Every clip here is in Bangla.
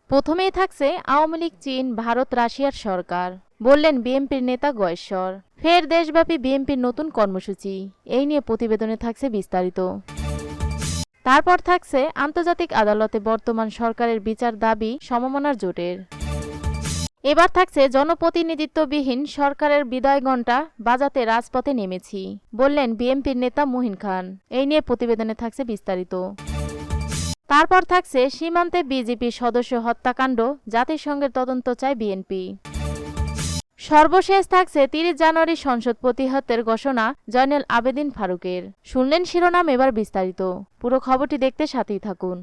প্রথমেই থাকছে আওয়ামী লীগ, চীন, ভারত, রাশিয়ার সরকার, বললেন বিএনপির নেতা গয়েশ্বর। ফের দেশব্যাপী বিএনপির নতুন কর্মসূচি, এই নিয়ে প্রতিবেদনে থাকছে বিস্তারিত। তারপর থাকছে আন্তর্জাতিক আদালতে বর্তমান সরকারের বিচার দাবি সমমনার জোটের। এবার থাকছে জনপ্রতিনিধিত্ববিহীন সরকারের বিদায় ঘণ্টা বাজাতে রাজপথে নেমেছি, বললেন বিএনপির নেতা মুহিন খান। এই নিয়ে প্রতিবেদনে থাকছে বিস্তারিত। তারপর থাকছে সীমান্তে বিজেপি সদস্য হত্যাকাণ্ড, জাতিসংঘের তদন্ত চায় বিএনপি। সর্বশেষ থাকছে 30 জানুয়ারি সংসদ প্রতিহতের ঘোষণা জয়নুল আবেদিন ফারুকের। শুনলেন শিরোনাম, এবার বিস্তারিত। পুরো খবরটি দেখতে সাথেই থাকুন।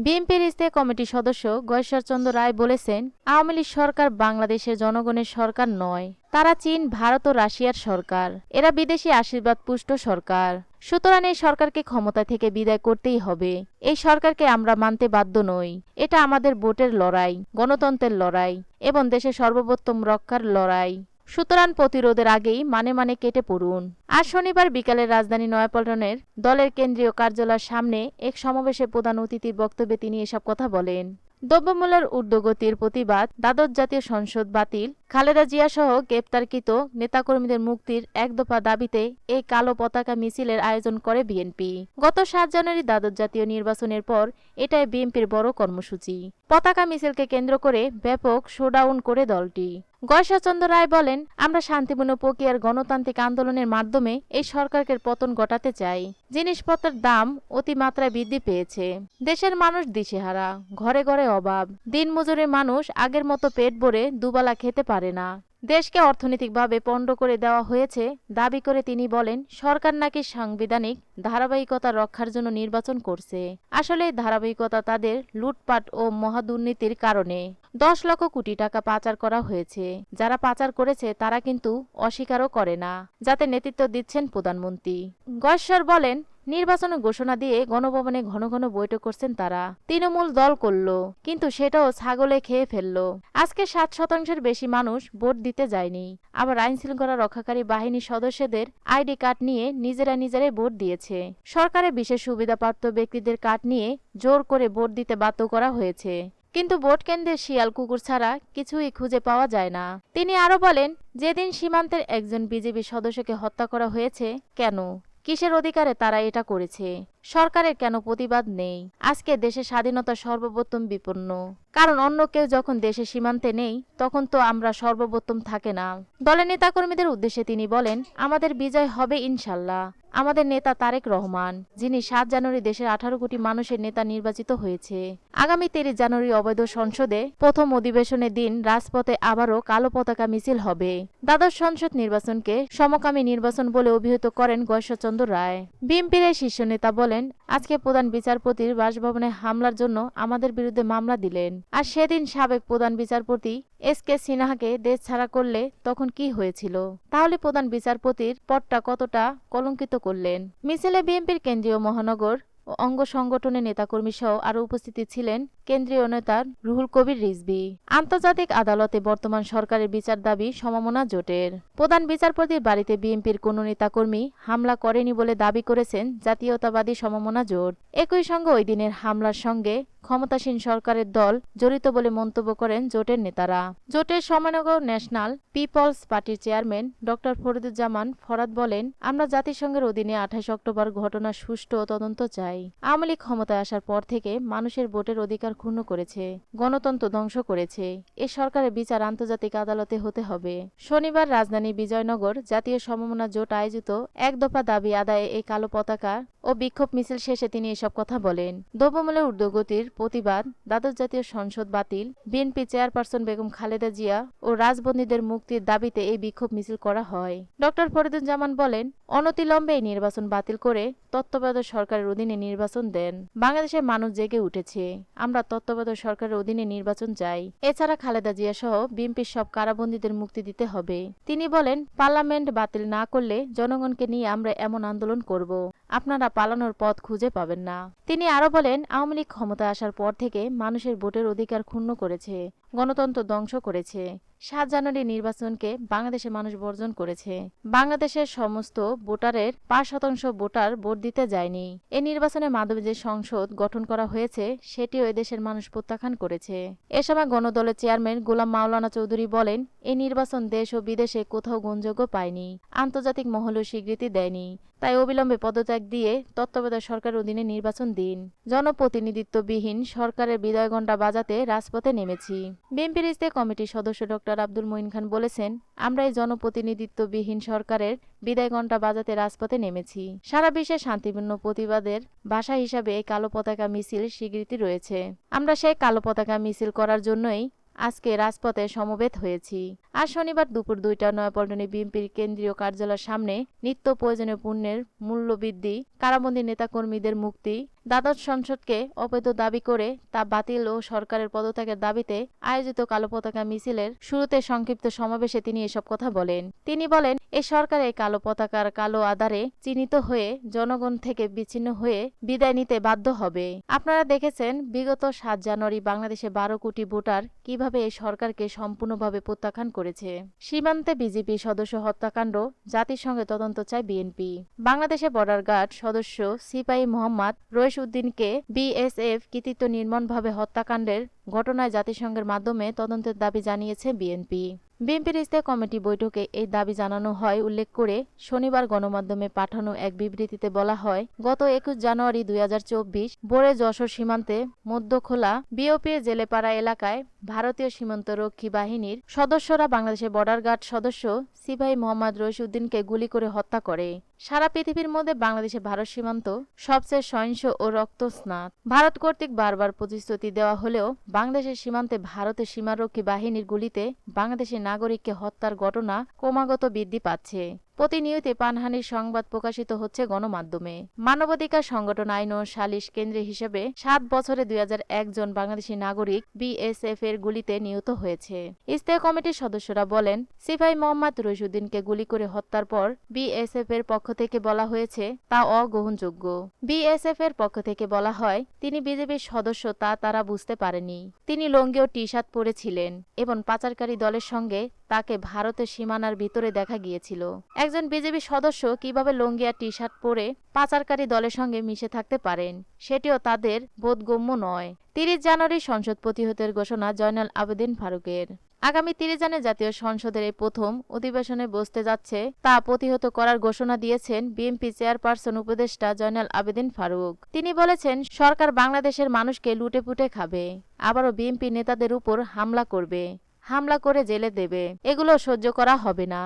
বিএনপির স্থায়ী কমিটির সদস্য গয়েশ্বর চন্দ্র রায় বলেছেন, আওয়ামী লীগ সরকার বাংলাদেশের জনগণের সরকার নয়, তারা চীন, ভারত ও রাশিয়ার সরকার। এরা বিদেশি আশীর্বাদ পুষ্ট সরকার। সুতরাং এই সরকারকে ক্ষমতা থেকে বিদায় করতেই হবে। এই সরকারকে আমরা মানতে বাধ্য নই। এটা আমাদের ভোটের লড়াই, গণতন্ত্রের লড়াই এবং দেশের সার্বভৌমত্ব রক্ষার লড়াই। সুতরাং প্রতিরোধের আগেই মানে কেটে পড়ুন। আজ শনিবার বিকালে রাজধানী নয়াপল্টনের দলের কেন্দ্রীয় কার্যালয়ের সামনে এক সমাবেশে প্রধান অতিথির বক্তব্যে তিনি এসব কথা বলেন। দ্রব্যমূল্যের ঊর্ধ্বগতির প্রতিবাদ, দ্বাদশ জাতীয় সংসদ বাতিল, খালেদা জিয়া সহ গ্রেপ্তারকৃত নেতাকর্মীদের মুক্তির এক দফা দাবিতে এই কালো পতাকা মিছিলের আয়োজন করে বিএনপি। গত 7 জানুয়ারি দ্বাদশ জাতীয় নির্বাচনের পর এটাই বিএনপির বড় কর্মসূচি। পতাকা মিছিলকে কেন্দ্র করে ব্যাপক শোডাউন করে দলটি। গয়েশ্বর চন্দ্র রায় বলেন, আমরা শান্তিপূর্ণ প্রক্রিয়ার গণতান্ত্রিক আন্দোলনের মাধ্যমে এই সরকারের পতন ঘটাতে চাই। জিনিসপত্রের দাম অতিমাত্রায় বৃদ্ধি পেয়েছে। দেশের মানুষ দিশেহারা, ঘরে ঘরে অভাব। দিনমজুরের মানুষ আগের মতো পেট ভরে দুবেলা খেতে পারে না। দেশকে অর্থনৈতিকভাবে পণ্ড করে দেওয়া হয়েছে দাবি করে তিনি বলেন, সরকার নাকি সাংবিধানিক ধারাবাহিকতা রক্ষার জন্য নির্বাচন করছে। আসলে এই ধারাবাহিকতা তাদের লুটপাট ও মহাদুর্নীতির কারণে। 10 লক্ষ কোটি টাকা পাচার করা হয়েছে। যারা পাচার করেছে তারা কিন্তু অস্বীকারও করে না, যাতে নেতৃত্ব দিচ্ছেন প্রধানমন্ত্রী। গয়েশ্বর বলেন, নির্বাচনের ঘোষণা দিয়ে গণভবনে ঘন ঘন বৈঠক করছেন তারা। তৃণমূল দল করলো, কিন্তু সেটাও ছাগলে খেয়ে ফেললো। আজকে 60% বেশি মানুষ ভোট দিতে যায়নি। আবার আইন শৃঙ্খলা রক্ষাকারী বাহিনীর সদস্যদের আইডি কার্ড নিয়ে নিজেরাই ভোট দিয়েছে। সরকারের বিশেষ সুবিধাপ্রাপ্ত ব্যক্তিদের কার্ড নিয়ে জোর করে ভোট দিতে বাধ্য করা হয়েছে। কিন্তু ভোট কেন্দ্রে শিয়াল কুকুর ছাড়া কিছুই খুঁজে পাওয়া যায় না। তিনি আরো বলেন, যেদিন সীমান্তের একজন বিজেপি সদস্যকে হত্যা করা হয়েছে, কেন, কিসের অধিকারে তারা এটা করেছে? সরকারের কেন প্রতিবাদ নেই? আজকে দেশের স্বাধীনতা সর্বপ্রথম বিপন্ন, কারণ অন্য কেউ যখন দেশের সীমান্তে নেই তখন তো আমরা সর্বপ্রথম থাকে না। দলের নেতাকর্মীদের উদ্দেশ্যে তিনি বলেন, আমাদের বিজয় হবে ইনশাল্লাহ। আমাদের নেতা তারেক রহমান, যিনি 7 জানুয়ারি দেশের 18 কোটি মানুষের নেতা নির্বাচিত হয়েছে। আগামী 30 জানুয়ারি অবৈধ সংসদে প্রথম অধিবেশনের দিন রাজপথে আবারও কালো পতাকা মিছিল হবে। দ্বাদশ সংসদ নির্বাচনকে সমকামী নির্বাচন বলে অভিহিত করেন গয়েশ্বর চন্দ্র রায়। বিএনপির এই শীর্ষ নেতা বলেন, আজকে প্রধান বিচারপতির বাসভবনে হামলার জন্য আমাদের বিরুদ্ধে মামলা দিলেন। আর সেদিন সাবেক প্রধান বিচারপতি এস.কে. সিনহাকে দেশ ছাড়া করলে তখন কি হয়েছিল? তাহলে প্রধান বিচারপতির পদটা কতটা কলঙ্কিত করলেন? মিছিলে বিএনপির কেন্দ্রীয় মহানগর ও অঙ্গ সংগঠনের নেতাকর্মী সহ আরও উপস্থিত ছিলেন কেন্দ্রীয় নেতা রুহুল কবির রিজভী। আন্তর্জাতিক আদালতে বর্তমান সরকারের বিচার দাবি সমমনা জোটের। প্রধান বিচারপতির বাড়িতে বিএনপির কোনো নেতাকর্মী হামলা করেনি বলে দাবি করেছেন জাতীয়তাবাদী সমমনা জোট। একই সঙ্গে ওই দিনের হামলার সঙ্গে ক্ষমতাসীন সরকারের দল জড়িত বলে মন্তব্য করেন জোটের নেতারা। জোটের সমন্বয়ক ন্যাশনাল পিপলস পার্টির চেয়ারম্যান ডক্টর ফরিদুজ্জামান ফরাদ বলেন, আমরা জাতিসংঘের অধীনে 28 অক্টোবর ঘটনার সুষ্ঠু তদন্ত চাই। আওয়ামী লীগ ক্ষমতায় আসার পর থেকে মানুষের ভোটের অধিকার ক্ষুণ্ণ করেছে, গণতন্ত্র ধ্বংস করেছে। এ সরকারের বিচার আন্তর্জাতিক আদালতে হতে হবে। শনিবার রাজধানী বিজয়নগর জাতীয় সমমনা জোট আয়োজিত এক দফা দাবি আদায়ে এই কালো পতাকা ও বিক্ষোভ মিছিল শেষে তিনি এসব কথা বলেন। দ্রব্যমূল্যের ঊর্ধ্বগতির প্রতিবাদ, দ্বাদশ জাতীয় সংসদ বাতিল, বিএনপি চেয়ারপারসন বেগম খালেদা জিয়া ও রাজবন্দীদের মুক্তির দাবিতে এই বিক্ষোভ মিছিল করা হয়। ডক্টর ফরিদুজ্জামান বলেন, অনতিবিলম্বে এই নির্বাচন বাতিল করে তত্ত্বাবধায়ক সরকারের অধীনে নির্বাচন দেন। বাংলাদেশের মানুষ জেগে উঠেছে। আমরা তত্ত্বাবধায়ক সরকারের অধীনে নির্বাচন চাই। এছাড়া খালেদা জিয়া সহ বিএনপির সব কারাবন্দীদের মুক্তি দিতে হবে। তিনি বলেন, পার্লামেন্ট বাতিল না করলে জনগণকে নিয়ে আমরা এমন আন্দোলন করব। আপনারা পালানোর পথ খুঁজে পাবেন না। তিনি আরো বলেন, আওয়ামী লীগ ক্ষমতায় আসার পর থেকে মানুষের ভোটের অধিকার ক্ষুণ্ণ করেছে, গণতন্ত্র ধ্বংস করেছে। 7 জানুয়ারি নির্বাচনকে বাংলাদেশের মানুষ বর্জন করেছে। বাংলাদেশের সমস্ত ভোটারের 5% ভোটার ভোট দিতে যায়নি। এই নির্বাচনের মাধ্যমে যে সংসদ গঠন করা হয়েছে সেটিও এদেশের মানুষ প্রত্যাখ্যান করেছে। এ সময় গণদলের চেয়ারম্যান গোলাম মাওলানা চৌধুরী বলেন, এই নির্বাচন দেশ ও বিদেশে কোথাও গ্রহণযোগ্য পায়নি, আন্তর্জাতিক মহলেও স্বীকৃতি দেয়নি। তাই অবিলম্বে পদত্যাগ দিয়ে তত্ত্বাবধায়ক সরকারের অধীনে নির্বাচন দিন। জনপ্রতিনিধিত্ববিহীন সরকারের বিদায় ঘণ্টা বাজাতে রাজপথে নেমেছি। বিএনপির স্থায়ী কমিটির সদস্য ডক্টর আব্দুল মঈন খান বলেছেন, আমরা এই জনপ্রতিনিধিত্ববিহীন সরকারের বিদায় ঘণ্টা বাজাতে রাজপথে নেমেছি। সারা বিশ্বে শান্তিপূর্ণ প্রতিবাদের ভাষা হিসাবে এই কালো পতাকা মিছিল স্বীকৃতি রয়েছে। আমরা সেই কালো পতাকা মিছিল করার জন্যই আজকে রাজপথে সমবেত হয়েছি। আজ শনিবার দুপুর 2টায় নয়াপল্টনে বিএনপির কেন্দ্রীয় কার্যালয়ের সামনে নিত্য প্রয়োজনীয় পণ্যের মূল্য বৃদ্ধি, কারাবন্দী নেতাকর্মীদের মুক্তি, দ্বাদশ সংসদকে অবৈধ দাবি করে তা বাতিল ও সরকারের পদত্যাগের দাবিতে আয়োজিত কালো পতাকা মিছিলের শুরুতে সংক্ষিপ্ত সমাবেশে তিনি এসব কথা বলেন। তিনি বলেন, এই সরকার এই কালো পতাকার কালো আধারে চিহ্নিত হয়ে জনগণ থেকে বিচ্ছিন্ন হয়ে বিদায় নিতে বাধ্য হবে। আপনারা দেখেছেন বিগত 7 জানুয়ারি বাংলাদেশে 12 কোটি ভোটার কিভাবে এই সরকারকে সম্পূর্ণভাবে প্রত্যাখ্যান করেছে। সীমান্তে বিজেপি সদস্য হত্যাকাণ্ড, জাতিসংঘে তদন্ত চায় বিএনপি। বাংলাদেশে বর্ডার গার্ড সদস্য সিপাহী মোহাম্মদ রইস উদ্দিনকে বিএসএফ কৃতিত্ব নির্মমভাবে হত্যাকাণ্ডের ঘটনায় জাতিসংঘের মাধ্যমে তদন্তের দাবি জানিয়েছে বিএনপি। বিএনপির স্থায়ী কমিটি বৈঠকে এই দাবি জানানো হয় উল্লেখ করে শনিবার গণমাধ্যমে পাঠানো এক বিবৃতিতে বলা হয়, গত 21 জানুয়ারি 2024 ভোরে যশোর সীমান্তে মধ্যখোলা বিওপির জেলেপাড়া এলাকায় ভারতীয় সীমান্তরক্ষী বাহিনীর সদস্যরা বাংলাদেশের বর্ডার গার্ড সদস্য সিপাহী মোহাম্মদ রইস উদ্দিনকে গুলি করে হত্যা করে। সারা পৃথিবীর মধ্যে বাংলাদেশে ভারত সীমান্ত সবচেয়ে সহিংস ও রক্তস্নাত। ভারত কর্তৃক বারবার প্রতিশ্রুতি দেওয়া হলেও বাংলাদেশের সীমান্তে ভারতের সীমারক্ষী বাহিনীর গুলিতে বাংলাদেশের নাগরিককে হত্যার ঘটনা ক্রমাগত বৃদ্ধি পাচ্ছে। প্রতিনিয়ত প্রাণহানির সংবাদ প্রকাশিত হচ্ছে গণমাধ্যমে। মানবাধিকার সংগঠন আইন ও সালিশ কেন্দ্র হিসেবে 7 বছরে 2001 জন বাংলাদেশি নাগরিক বিএসএফ এর গুলিতে নিহত হয়েছে। স্থায়ী কমিটির সদস্যরা বলেন, সিপাহী মোহাম্মদ রইস উদ্দিনকে গুলি করে হত্যার পর বিএসএফ এর পক্ষ থেকে বলা হয়েছে তা অগ্রহণযোগ্য। বিএসএফ এর পক্ষ থেকে বলা হয়, তিনি বিজেপির সদস্য তা তারা বুঝতে পারেনি। তিনি লুঙ্গি ও টি-শার্ট পরেছিলেন এবং পাচারকারী দলের সঙ্গে তাকে ভারতের সীমানার ভিতরে দেখা গিয়েছিল। একজন বিজেপি সদস্য কিভাবে লুঙ্গি আর টি-শার্ট পরে পাচারকারী দলের সঙ্গে মিশে থাকতে পারেন সেটিও তাদের বোধগম্য নয়। 30 জানুয়ারি সংসদ প্রতিহতের ঘোষণা জয়নাল আবেদিন ফারুকের। আগামী 30 জানুয়ারি জাতীয় সংসদের এই প্রথম অধিবেশনে বসতে যাচ্ছে তা প্রতিহত করার ঘোষণা দিয়েছেন বিএনপি চেয়ারপারসন উপদেষ্টা জয়নাল আবেদিন ফারুক। তিনি বলেছেন, সরকার বাংলাদেশের মানুষকে লুটেপুটে খাবে, আবারও বিএনপি নেতাদের উপর হামলা করবে, হামলা করে জেলে দেবে। এগুলো সহ্য করা হবে না।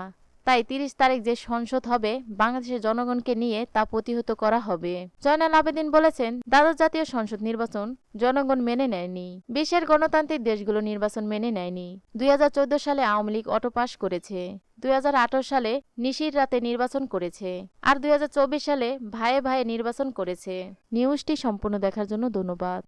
তাই 30 তারিখ যে সংসদ হবে বাংলাদেশের জনগণকে নিয়ে তা প্রতিহত করা হবে। জয়নাল আবেদিন বলেছেন, দ্বাদশ জাতীয় সংসদ নির্বাচন জনগণ মেনে নেয়নি। বিশ্বের গণতান্ত্রিক দেশগুলো নির্বাচন মেনে নেয়নি। 2014 সালে আওয়ামী লীগ অটো পাস করেছে, 2018 সালে নিশির রাতে নির্বাচন করেছে, আর 2024 সালে ভাইয়ে ভাইয়ে নির্বাচন করেছে। নিউজটি সম্পূর্ণ দেখার জন্য ধন্যবাদ।